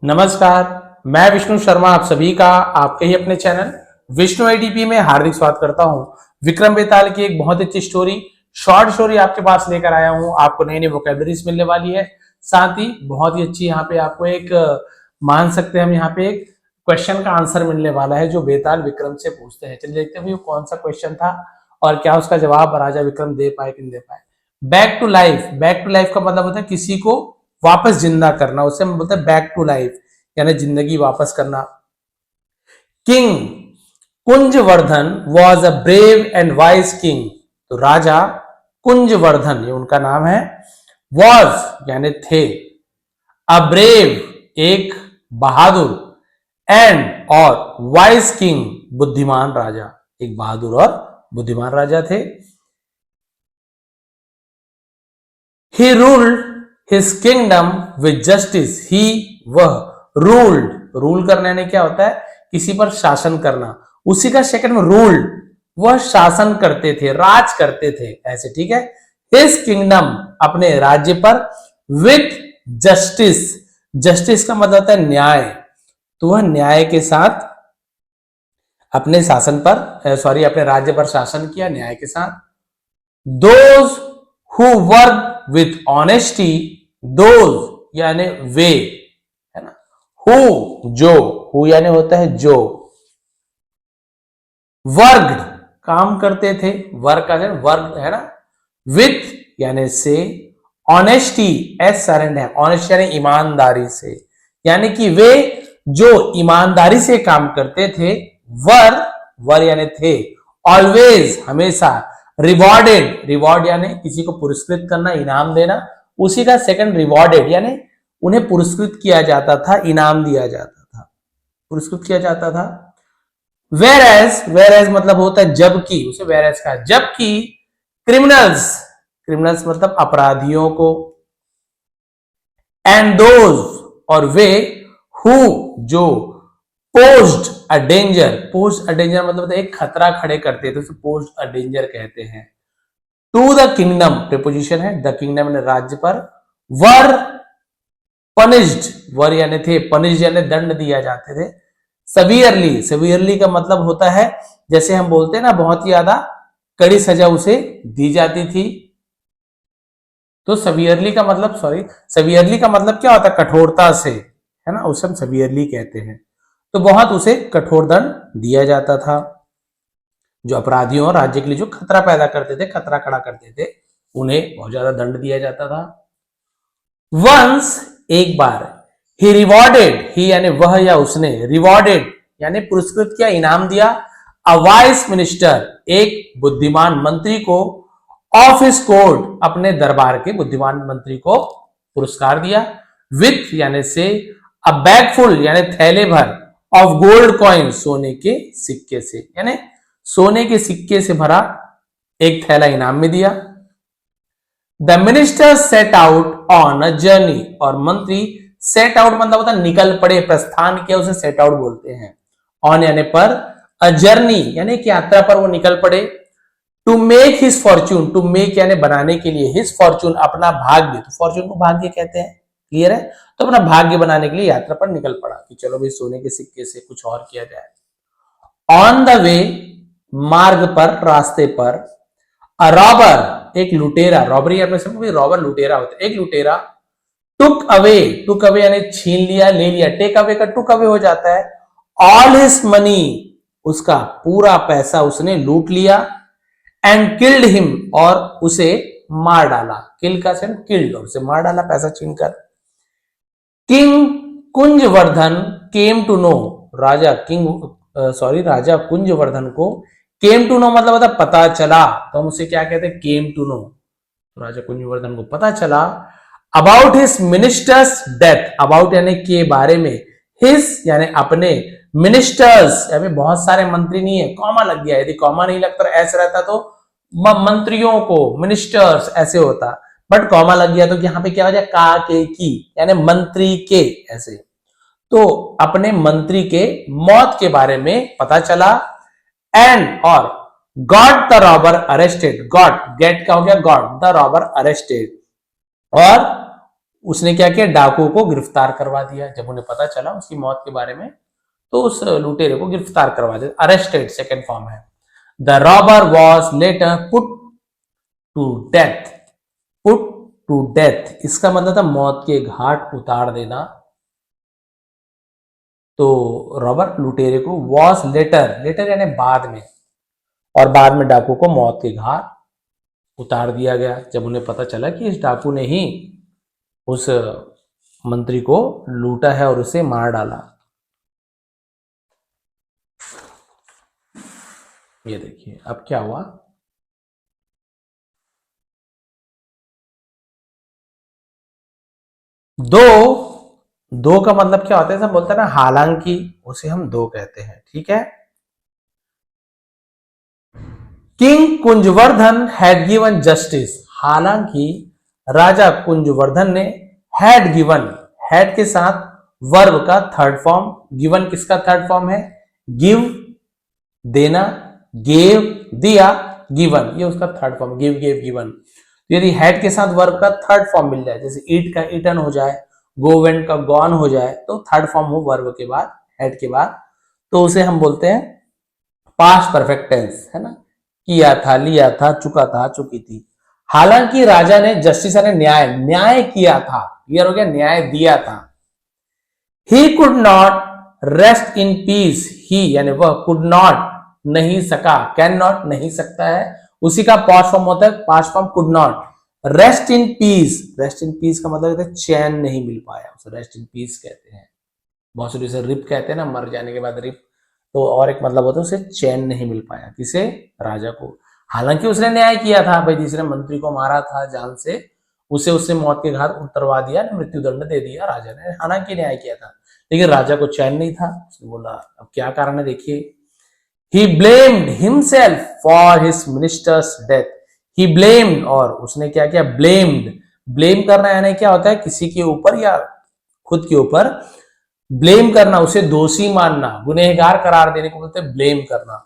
नमस्कार, मैं विष्णु शर्मा आप सभी का आपके ही अपने चैनल विष्णु एडीपी में हार्दिक स्वागत करता हूं। विक्रम बेताल की एक बहुत अच्छी स्टोरी, शॉर्ट स्टोरी आपके पास लेकर आया हूं। आपको नई नई वोकेबलरीज मिलने वाली है, साथ ही बहुत ही अच्छी यहाँ पे आपको एक मान सकते हैं हम यहाँ पे एक क्वेश्चन का आंसर मिलने वाला है जो बेताल विक्रम से पूछते हैं। चलिए देखते हैं वो कौन सा क्वेश्चन था और क्या उसका जवाब राजा विक्रम दे पाए कि नहीं दे पाए। Back to life, back to life का मतलब होता है किसी को वापस जिंदा करना, उसे हम बोलते हैं बैक टू लाइफ, यानी जिंदगी वापस करना। King Kunjvardhan was a brave and wise king. तो राजा कुंजवर्धन, ये उनका नाम है, वॉज यानी थे, अ ब्रेव एक बहादुर, एंड और वाइज किंग बुद्धिमान राजा, एक बहादुर और बुद्धिमान राजा थे। He ruled his kingdom with justice. He वह ruled, रूल करने ने क्या होता है किसी पर शासन करना, उसी का सेकंड में रूल्ड, वह शासन करते थे, राज करते थे, ऐसे ठीक है। His kingdom अपने राज्य पर with justice, justice का मतलब होता है न्याय, तो वह न्याय के साथ अपने शासन पर अपने राज्य पर शासन किया न्याय के साथ। Those who work with honesty, those यानी वे, है ना, who जो, who यानी होता है जो, वर्कड काम करते थे, वर्क का वर्क है ना, विथ यानी से, ऑनेस्टी एस साइलेंट है, ऑनेस्ट यानी ईमानदारी से, यानी कि वे जो ईमानदारी से काम करते थे, वर यानी थे, ऑलवेज हमेशा, रिवॉर्डेड, रिवॉर्ड यानी किसी को पुरस्कृत करना, इनाम देना, उसी का सेकंड रिवॉर्डेड यानी उन्हें पुरस्कृत किया जाता था, इनाम दिया जाता था, पुरस्कृत किया जाता था। वेर एज मतलब होता है जबकि, उसे वेर एज कहा, जबकि क्रिमिनल्स, क्रिमिनल्स मतलब अपराधियों को, एंड दोज और वे, हु जो, posed a danger, post a danger मतलब एक खतरा खड़े करते थे, उसे पोस्ट अ डेंजर कहते हैं। टू द किंगडम प्रीपोजिशन है, द किंगडम ने राज्य पर, वर पनिश्ड, वर यानी थे, पनिश्ड यानी दंड दिया जाते थे, सवियरली, सवियरली का मतलब होता है जैसे हम बोलते हैं ना बहुत ही ज्यादा कड़ी सजा उसे दी जाती थी, तो सवियरली का मतलब सवियरली का मतलब क्या होता है कठोरता से, है ना, उसे हम सवियरली कहते हैं। तो बहुत उसे कठोर दंड दिया जाता था, जो अपराधियों और राज्य के लिए जो खतरा पैदा करते थे, खतरा खड़ा करते थे, उन्हें बहुत ज्यादा दंड दिया जाता था। वंस एक बार, ही रिवॉर्डेड, ही यानी वह या उसने, रिवॉर्डेड यानी पुरस्कृत किया, इनाम दिया, अ वाइस मिनिस्टर एक बुद्धिमान मंत्री को, ऑफ हिज कोर्ट अपने दरबार के बुद्धिमान मंत्री को पुरस्कार दिया, विथ यानी से, अ बैग फुल यानी थैले भर, ऑफ गोल्ड कॉइन सोने के सिक्के से, यानी सोने के सिक्के से भरा एक थैला इनाम में दिया। The minister set out on a journey, और मंत्री सेट आउट मतलब होता है निकल पड़े, प्रस्थान किया, उसे सेट आउट बोलते हैं। ऑन यानी पर, अ जर्नी यानी एक यात्रा पर वो निकल पड़े, to make his fortune, to make यानी बनाने के लिए, हिज फॉर्च्यून अपना भाग्य, तो फॉर्च्यून को भाग्य कहते हैं, क्लियर है, तो अपना भाग्य बनाने के लिए यात्रा पर निकल पड़ा कि चलो भाई सोने के सिक्के से कुछ और किया जाए। ऑन द वे मार्ग पर, रास्ते पर, अ रॉबर एक लुटेरा, रॉबरी आप समझो रॉबर लुटेरा होता है, एक लुटेरा, टुक अवे यानी छीन लिया, ले लिया, टेक अवे का टुक अवे हो जाता है, ऑल हिज मनी उसका पूरा पैसा उसने लूट लिया, एंड किल्ड हिम और उसे मार डाला, किल का से किल्ड, और उसे मार डाला पैसा छीनकर। किंग कुंजवर्धन केम टू नो, राजा राजा कुंजवर्धन को, केम टू नो मतलब होता पता चला, तो हम उसे क्या कहते हैं केम टू नो, राजा कुंजवर्धन को पता चला, about his ministers death, about यानी के बारे में, हिज यानी अपने, मिनिस्टर्स यानी बहुत सारे मंत्री नहीं है, कॉमा लग गया, यदि कॉमा नहीं लगता ऐसा रहता तो मंत्रियों को मिनिस्टर्स ऐसे होता, बट कॉमा लग गया तो यहां पे क्या हो जाए का के की, यानी मंत्री के, ऐसे, तो अपने मंत्री के मौत के बारे में पता चला, एंड और got the robber arrested, got get का हो गया गॉट द रॉबर अरेस्टेड, और उसने क्या किया, डाकू को गिरफ्तार करवा दिया। जब उन्हें पता चला उसकी मौत के बारे में तो उस लुटेरे को गिरफ्तार करवा दिया, अरेस्टेड सेकेंड फॉर्म है। The robber was later put to death. Put to death इसका मतलब था मौत के घाट उतार देना। तो रॉबर लुटेरे को वॉज लेटर, लेटर यानी बाद में, और बाद में डाकू को मौत के घाट उतार दिया गया जब उन्हें पता चला कि इस डाकू ने ही उस मंत्री को लूटा है और उसे मार डाला। ये देखिए अब क्या हुआ, दो का मतलब क्या होता है, सब बोलते हैं ना हालांकि, उसे हम दो कहते हैं, ठीक है। किंग कुंजवर्धन हैड गिवन जस्टिस, हालांकि राजा कुंजवर्धन ने हैड गिवन, हैड के साथ वर्ब का थर्ड फॉर्म, गिवन किसका थर्ड फॉर्म है, गिव देना, गेव दिया, गिवन ये उसका third form, give gave given. तो यदि हैड के साथ वर्ब का थर्ड फॉर्म मिल जाए, जैसे ईट का ईटन हो जाए, गो वेंट का गॉन हो जाए, तो थर्ड फॉर्म हो वर्ब के बाद, हैड के बाद, तो उसे हम बोलते हैं पास्ट परफेक्ट टेंस, है ना। किया था, लिया था, चुका था, चुकी थी। हालांकि राजा ने, जस्टिस ने न्याय, न्याय किया था, क्लियर हो गया, न्याय दिया था। He could not rest in peace, he यानी वह, कुड नॉट नहीं सका, कैन नॉट नहीं सकता है, उसी का पास्ट फॉर्म होता है, past form could not. Rest in piece, rest in piece का मतलब है चैन नहीं मिल पाया, उसे रेस्ट इन पीस कहते हैं। बहुत से उसे रिप कहते हैं ना, मर जाने के बाद रिप, तो और एक मतलब होता है उसे चैन नहीं मिल पाया, किसे, राजा को। हालांकि उसने न्याय किया था, भाई जिसने मंत्री को मारा था जान से, उसे उससे मौत के घाट उतरवा दिया, मृत्युदंड दे दिया राजा ने, हालांकि न्याय किया था, लेकिन राजा को चैन नहीं था। उसने बोला अब क्या कारण है देखिए, he blamed himself for his minister's death, he blamed, और उसने क्या किया, blamed, blame करना यानी क्या होता है, किसी के ऊपर या खुद के ऊपर ब्लेम करना, उसे दोषी मानना, गुनहगार करार देने को बोलते हैं ब्लेम करना।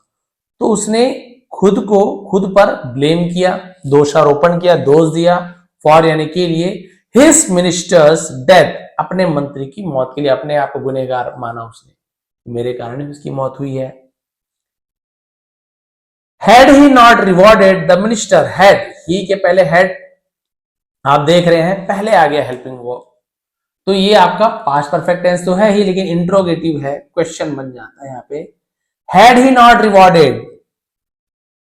तो उसने खुद को खुद पर ब्लेम किया, दोषारोपण किया, दोष दिया, फॉर यानी के लिए, हिज मिनिस्टर्स डेथ, अपने मंत्री की मौत के लिए अपने आप को गुनहगार माना उसने, मेरे कारण उसकी मौत हुई है। Had he not rewarded the minister, had, he के पहले हैड आप देख रहे हैं, पहले आ गया हेल्पिंग वर्ब, तो ये आपका पास्ट परफेक्ट टेंस तो है ही, लेकिन इंट्रोगेटिव है, क्वेश्चन बन जाता है यहाँ पे। हैड ही नॉट रिवॉर्डेड,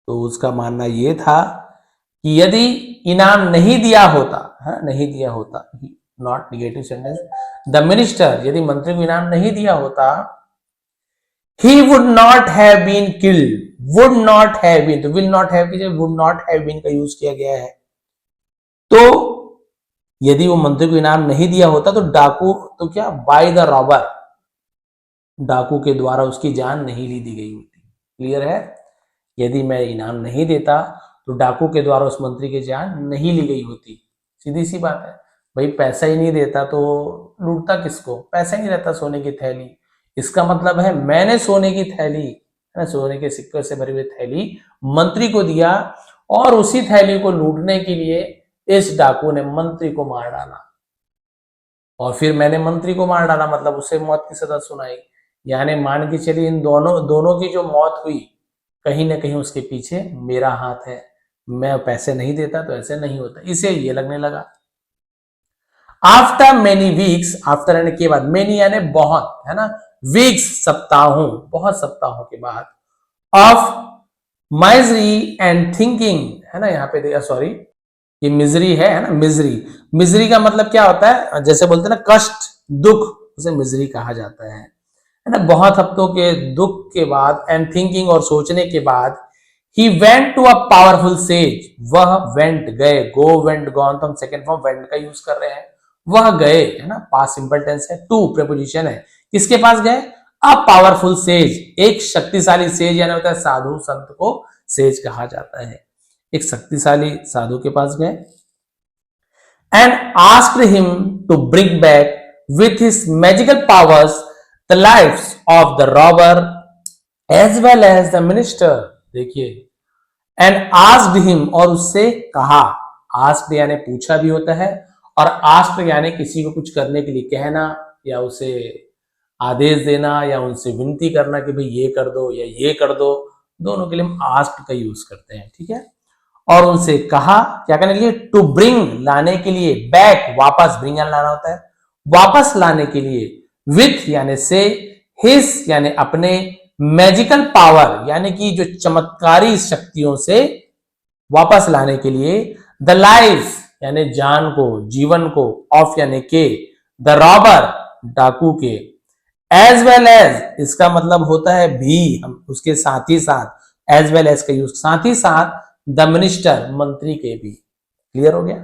तो उसका मानना ये था कि यदि इनाम नहीं दिया होता, हाँ नहीं दिया होता, not negative sentence, the minister, यदि मंत्री को इनाम नहीं दिया होता, he would not have been killed, would not have been, तो विल नॉट हैव की जगह वुड नॉट हैव बीन का यूज किया गया है। तो यदि वो मंत्री को इनाम नहीं दिया होता तो डाकू, तो क्या, बाय द रॉबर, डाकू के द्वारा उसकी जान नहीं ली दी गई होती, क्लियर है। यदि मैं इनाम नहीं देता तो डाकू के द्वारा उस मंत्री की जान नहीं ली गई होती, सीधी सी बात है। भाई पैसा ही नहीं देता तो लूटता किसको, पैसा ही नहीं रहता, सोने की थैली, इसका मतलब है मैंने सोने की थैली, है ना, सोने के सिक्के से भरी हुई थैली मंत्री को दिया, और उसी थैली को लूटने के लिए इस डाकू ने मंत्री को मार डाला, और फिर मैंने मंत्री को मार डाला, मतलब उसे मौत की सजा सुनाई। यानी मान के चलिए इन दोनों की जो मौत हुई, कहीं ना कहीं उसके पीछे मेरा हाथ है, मैं पैसे नहीं देता तो ऐसे नहीं होता, इसे ये लगने लगा। आफ्टर मेनी वीक्स, आफ्टर यानी के बाद, मेनी यानी बहुत, है ना, वीक्स सप्ताहों, बहुत सप्ताहों के बाद, ऑफ माइजरी एंड थिंकिंग, है ना, यहाँ पे सॉरी ये मिजरी है ना, मिजरी, मिजरी का मतलब क्या होता है, जैसे बोलते हैं ना कष्ट, दुख, उसे मिजरी कहा जाता है ना। बहुत हफ्तों के दुख के बाद, एंड थिंकिंग और सोचने के बाद, he went to a powerful sage, वह वेंट गए, गो वेंट गॉन, तो हम सेकेंड फॉर्म वेंट का यूज कर रहे हैं, वह गए, है ना, पास्ट सिंपल टेंस है, टू प्रीपोजिशन है, किसके पास गए, अ पावरफुल सेज, एक शक्तिशाली सेज, यानी होता है साधु संत को सेज कहा जाता है, एक शक्तिशाली साधु के पास गए, and asked him to bring back with his magical powers the lives of the robber as well as the minister, देखिए, एंड आस्क्ड हिम, और उससे कहा, आस्क्ड यानी पूछा भी होता है, और आस्क यानी किसी को कुछ करने के लिए कहना या उसे आदेश देना या उनसे विनती करना कि भाई ये कर दो या ये कर दो, दोनों के लिए हम आस्क का यूज करते हैं, ठीक है। और उनसे कहा क्या करने के लिए, टू ब्रिंग लाने के लिए, बैक वापस, ब्रिंग लाना होता है, वापस लाने के लिए, विथ यानी से, हिज यानी अपने, मैजिकल पावर यानी कि जो चमत्कारी शक्तियों से वापस लाने के लिए, द लाइफ यानी जान को, जीवन को, ऑफ यानी के, द रॉबर डाकू के, एज वेल एज इसका मतलब होता है भी, हम उसके साथ ही साथ, एज वेल एज का यूज साथ ही साथ, द मिनिस्टर मंत्री के भी। क्लियर हो गया।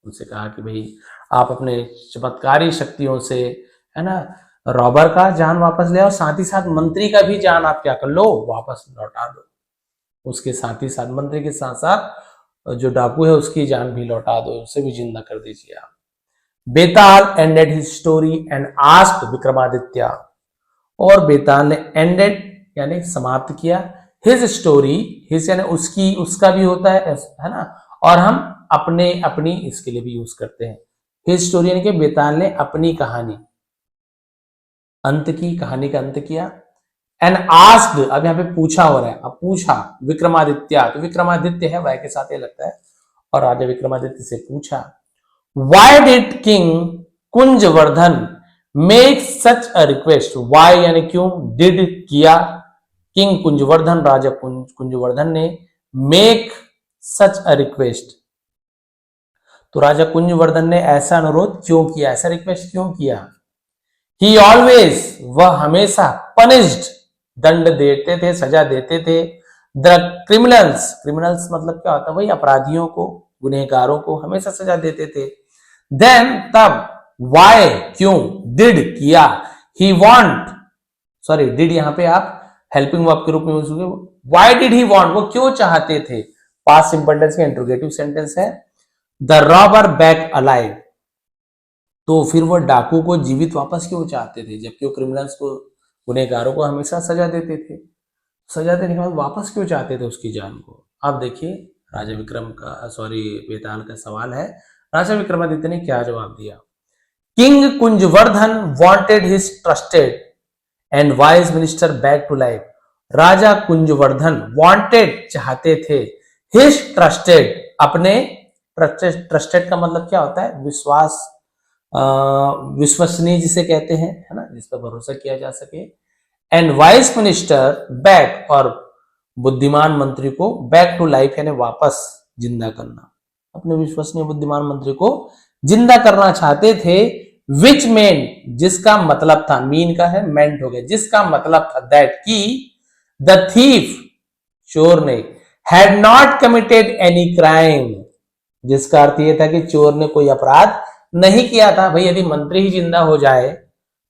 उनसे कहा कि भाई आप अपने चमत्कारी शक्तियों से, है ना, रॉबर का जान वापस ले आओ, साथ ही साथ मंत्री का भी जान आप क्या कर लो, वापस लौटा दो। उसके साथ ही साथ, मंत्री के साथ साथ जो डाकू है उसकी जान भी लौटा दो, उसे भी जिंदा कर दीजिए आप। Betal ended his story and asked Vikramaditya, और बेताल ने एंडेड यानी समाप्त किया, हिज स्टोरी, हिज यानी उसकी, उसका भी होता है ना, और हम अपने, अपनी इसके लिए भी यूज करते हैं। हिज स्टोरी यानी कि बेताल ने अपनी कहानी अंत की, कहानी का अंत किया। एंड आस्क्ड, अब यहाँ पे पूछा हो रहा है, अब पूछा विक्रमादित्य, तो विक्रमादित्य है, वाय के साथ ये लगता है, और राजा विक्रमादित्य से पूछा, why did king Kunjvardhan make such a request, why यानी क्यों, डिड किया, किंग कुंजवर्धन राजा कुंजवर्धन ने, मेक सच अ रिक्वेस्ट, तो राजा कुंजवर्धन ने ऐसा अनुरोध क्यों किया, ऐसा रिक्वेस्ट क्यों किया। ही ऑलवेज, वह हमेशा, पनिश्ड दंड देते थे, सजा देते थे, द क्रिमिनल्स, क्रिमिनल्स मतलब क्या होता है, वही अपराधियों को, गुनहगारों को हमेशा सजा देते थे। देन तब, वाई क्यों, डिड किया, ही वांट, सॉरी डिड यहां पे आप हेल्पिंग वर्ब के रूप में यूज हुए, वाई डिड ही वांट, वो क्यों चाहते थे, पास्ट सिंपल टेंस का इंट्रोगेटिव सेंटेंस है, द रॉबर बैक अलाइव, तो फिर वो डाकू को जीवित वापस क्यों चाहते थे, जबकि वो क्रिमिनल्स को, गुनहगारों को हमेशा सजा देते थे, सजा देने के बाद वापस क्यों चाहते थे उसकी जान को। अब देखिए राजा विक्रम का, सॉरी बेताल का सवाल है, राजा विक्रमादित्य ने क्या जवाब दिया। King Kunjvardhan wanted his trusted and wise minister back to life, राजा कुंजवर्धन वांटेड चाहते थे, हिज ट्रस्टेड अपने, ट्रस्टेड का मतलब क्या होता है, विश्वास, विश्वसनीय जिसे कहते हैं, है ना, जिस पर भरोसा किया जा सके, एंड वाइस मिनिस्टर बैक, और बुद्धिमान मंत्री को, बैक टू लाइफ यानी वापस जिंदा करना, अपने विश्वसनीय बुद्धिमान मंत्री को जिंदा करना चाहते थे, विच मेन जिसका मतलब था, मीन का है, मेंट हो गया, जिसका मतलब था, दैट की, द थीफ चोर ने, had not committed any crime, जिसका अर्थ यह था कि चोर ने कोई अपराध नहीं किया था। भाई यदि मंत्री ही जिंदा हो जाए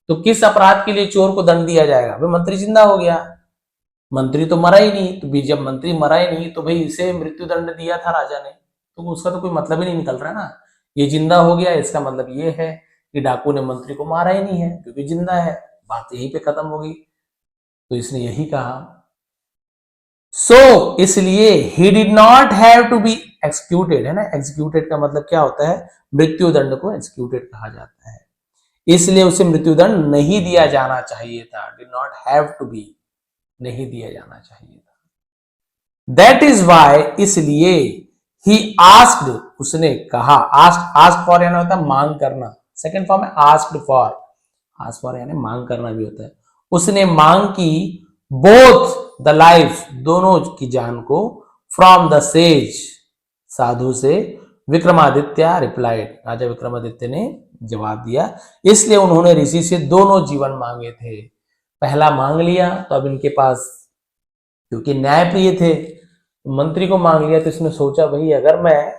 तो किस अपराध के लिए चोर को दंड दिया जाएगा, भाई मंत्री जिंदा हो गया, मंत्री तो मरा ही नहीं, तो भी जब मंत्री मरा ही नहीं तो भाई इसे मृत्यु दंड दिया था राजा ने, तो उसका तो कोई मतलब ही नहीं निकल रहा ना, ये जिंदा हो गया इसका मतलब ये है कि डाकू ने मंत्री को मारा ही नहीं है क्योंकि जिंदा है, बात यहीं पे खत्म हो गई। तो इसने यही कहा, सो इसलिए he did not have to be executed, है ना, एक्सिक्यूटेड का मतलब क्या होता है, मृत्यु दंड को एक्सिक्यूटेड कहा जाता है, इसलिए उसे मृत्युदंड नहीं दिया जाना चाहिए था, did not have to be, नहीं दिया जाना चाहिए था। दैट इज वाई, इसलिए, ही आस्क्ड, उसने कहा, आस्क, आस्क फॉर यानी होता है मांग करना, सेकंड फॉर्म है आस्क्ड फॉर, आस्क फॉर यानी मांग करना भी होता है, उसने मांग की, बोथ द लाइफ, दोनों की जान को, फ्रॉम द सेज, साधु से, विक्रमादित्य रिप्लाइड, राजा विक्रमादित्य ने जवाब दिया, इसलिए उन्होंने ऋषि से दोनों जीवन मांगे थे, पहला मांग लिया तो अब इनके पास, क्योंकि न्यायप्रिय थे, मंत्री को मांग लिया, तो इसने सोचा भाई अगर मैं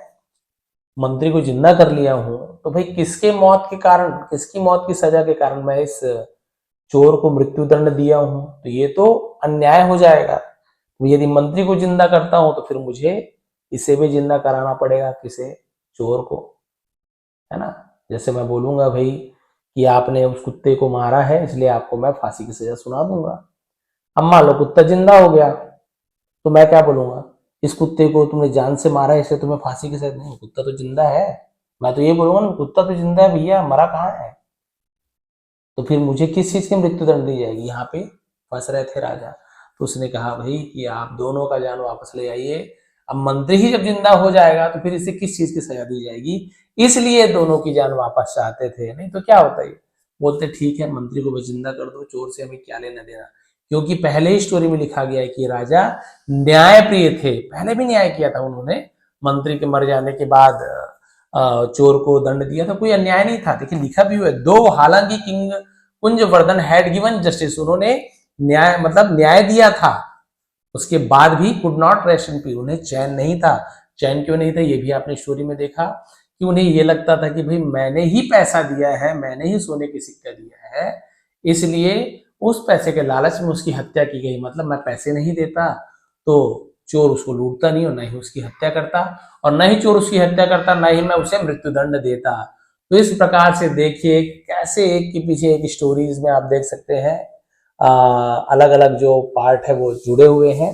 मंत्री को जिंदा कर लिया हूं तो भाई किसके मौत के कारण, किसकी मौत की सजा के कारण मैं इस चोर को मृत्यु दंड दिया हूं, तो ये तो अन्याय हो जाएगा, यदि मंत्री को जिंदा करता हूं तो फिर मुझे इसे भी जिंदा कराना पड़ेगा, किसे, चोर को, है ना। जैसे मैं बोलूंगा भाई कि आपने उस कुत्ते को मारा है इसलिए आपको मैं फांसी की सजा सुना दूंगा, अब मान लो कुत्ता जिंदा हो गया तो मैं क्या बोलूंगा, इस कुत्ते को तुमने जान से मारा है इसलिए तुम्हें फांसी की सजा, नहीं, कुत्ता तो जिंदा है, मैं तो ये बोलूंगा ना, कुत्ता तो जिंदा है भैया, मरा कहाँ है? तो फिर मुझे किस चीज की मृत्यु दंड दी जाएगी? यहाँ पे फंस रहे थे राजा। तो उसने कहा भाई कि आप दोनों का जान वापस ले आइए। अब मंत्री ही जब जिंदा हो जाएगा तो फिर इसे किस चीज की सजा दी जाएगी? इसलिए दोनों की जान वापस चाहते थे, नहीं तो क्या होता है। बोलते ठीक है, मंत्री को बस जिंदा कर दो, चोर से हमें क्या लेना देना। क्योंकि पहले ही स्टोरी में लिखा गया है कि राजा न्याय प्रिय थे, पहले भी न्याय किया था उन्होंने। मंत्री के मर जाने के बाद चोर को दंड दिया था, कोई अन्याय नहीं था। देखिए लिखा भी हुआ है, दो हालांकि किंग कुंजवर्धन हैड गिवन जस्टिस, उन्होंने न्याय मतलब न्याय दिया था, उसके बाद भी could not rest in piece, उन्हें चैन नहीं था। चैन क्यों नहीं था ये भी आपने स्टोरी में देखा कि उन्हें ये लगता था कि भाई मैंने ही पैसा दिया है, मैंने ही सोने की सिक्का दिया है, इसलिए उस पैसे के लालच में उसकी हत्या की गई। मतलब मैं पैसे नहीं देता तो चोर उसको लूटता नहीं और न ही उसकी हत्या करता, और न ही चोर उसकी हत्या करता, न ही मैं उसे मृत्युदंड देता। तो इस प्रकार से देखिए कैसे एक के पीछे एक स्टोरीज में आप देख सकते हैं अलग अलग जो पार्ट है वो जुड़े हुए हैं।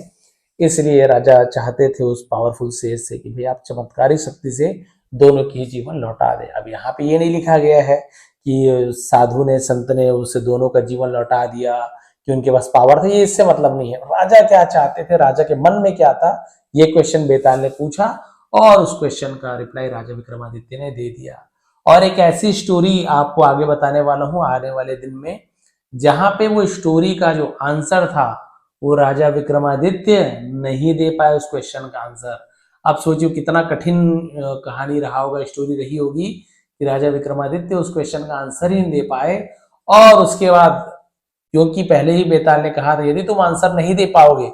इसलिए राजा चाहते थे उस पावरफुल सेज से कि भाई आप चमत्कारी शक्ति से दोनों की जीवन लौटा दे। अब यहाँ पे ये नहीं लिखा गया है कि साधु ने संत ने उससे दोनों का जीवन लौटा दिया कि उनके पास पावर था, ये इससे मतलब नहीं है। राजा क्या चाहते थे, राजा के मन में क्या था, ये क्वेश्चन बेताल ने पूछा और उस क्वेश्चन का रिप्लाई राजा विक्रमादित्य ने दे दिया। और एक ऐसी स्टोरी आपको आगे बताने वाला हूं आने वाले दिन में, जहां पे वो स्टोरी का जो आंसर था वो राजा विक्रमादित्य नहीं दे पाए उस क्वेश्चन का आंसर। आप सोचिए कितना कठिन कहानी रहा होगा, स्टोरी रही होगी कि राजा विक्रमादित्य उस क्वेश्चन का आंसर ही नहीं दे पाए। और उसके बाद क्योंकि पहले ही बेताल ने कहा था यदि तुम आंसर नहीं दे पाओगे,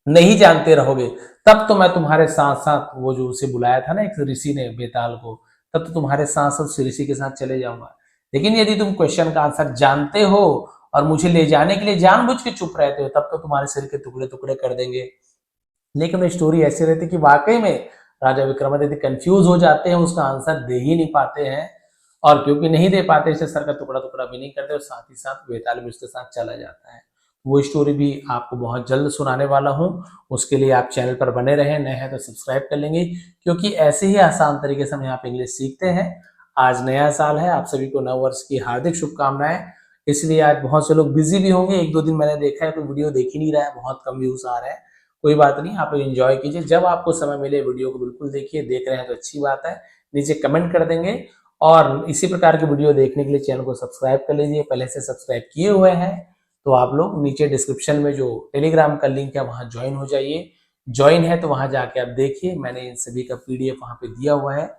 नहीं जानते रहोगे, तब तो मैं तुम्हारे साथ साथ, वो जो उसे बुलाया था ना एक ऋषि ने बेताल को, तब तो तुम्हारे साथ साथ उस ऋषि के साथ चले जाऊंगा। लेकिन यदि तुम क्वेश्चन का आंसर जानते हो और मुझे ले जाने के लिए जानबूझ के चुप रहते हो, तब तो तुम्हारे सिर के टुकड़े टुकड़े कर देंगे। लेकिन स्टोरी ऐसी रहती कि वाकई में राजा विक्रमादित्य कंफ्यूज हो जाते हैं, उसका आंसर दे ही नहीं पाते हैं, और क्योंकि नहीं दे पाते इसे सर का टुकड़ा टुकड़ा भी नहीं करते, और साथ ही साथ बेताल भी उसके साथ चला जाता है। वो स्टोरी भी आपको बहुत जल्द सुनाने वाला हूं, उसके लिए आप चैनल पर बने रहें, नए हैं तो सब्सक्राइब कर लेंगे, क्योंकि ऐसे ही आसान तरीके से हम यहाँ पे इंग्लिश सीखते हैं। आज नया साल है, आप सभी को नव वर्ष की हार्दिक शुभकामनाएं। इसलिए आज बहुत से लोग बिजी भी होंगे, एक दो दिन मैंने देखा है तो वीडियो देख ही नहीं रहा है, बहुत कम व्यूज आ रहे हैं। कोई बात नहीं, आप एंजॉय कीजिए, जब आपको समय मिले वीडियो को बिल्कुल देखिए, देख रहे हैं तो अच्छी बात है, नीचे कमेंट कर देंगे। और इसी प्रकार की वीडियो देखने के लिए चैनल को सब्सक्राइब कर लीजिए, पहले से सब्सक्राइब किए हुए हैं तो आप लोग नीचे डिस्क्रिप्शन में जो टेलीग्राम का लिंक है वहां ज्वाइन हो जाइए। ज्वाइन है तो वहां जाके आप देखिए, मैंने इन सभी का पीडीएफ वहां पे दिया हुआ है,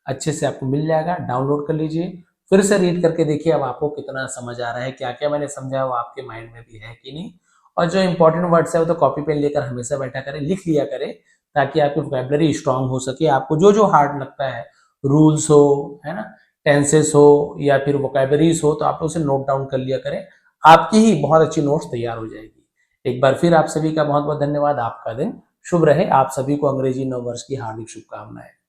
अच्छे से आपको मिल जाएगा, डाउनलोड कर लीजिए, फिर से रीड करके देखिए अब आपको कितना समझ आ रहा है, क्या क्या मैंने समझा वो आपके माइंड में भी है कि नहीं। और जो इंपॉर्टेंट वर्ड्स है वो तो कॉपी पेन लेकर हमेशा बैठा करें, लिख लिया करें, ताकि आपकी वोकैबुलरी स्ट्रांग हो सके। आपको जो जो हार्ड लगता है, रूल्स हो, है ना, टेंसेस हो या फिर वोकैबुलरीज हो, तो आप उसे नोट डाउन कर लिया करें, आपकी ही बहुत अच्छी नोट्स तैयार हो जाएगी। एक बार फिर आप सभी का बहुत बहुत धन्यवाद, आपका दिन शुभ रहे, आप सभी को अंग्रेजी नव वर्ष की हार्दिक शुभकामनाएं।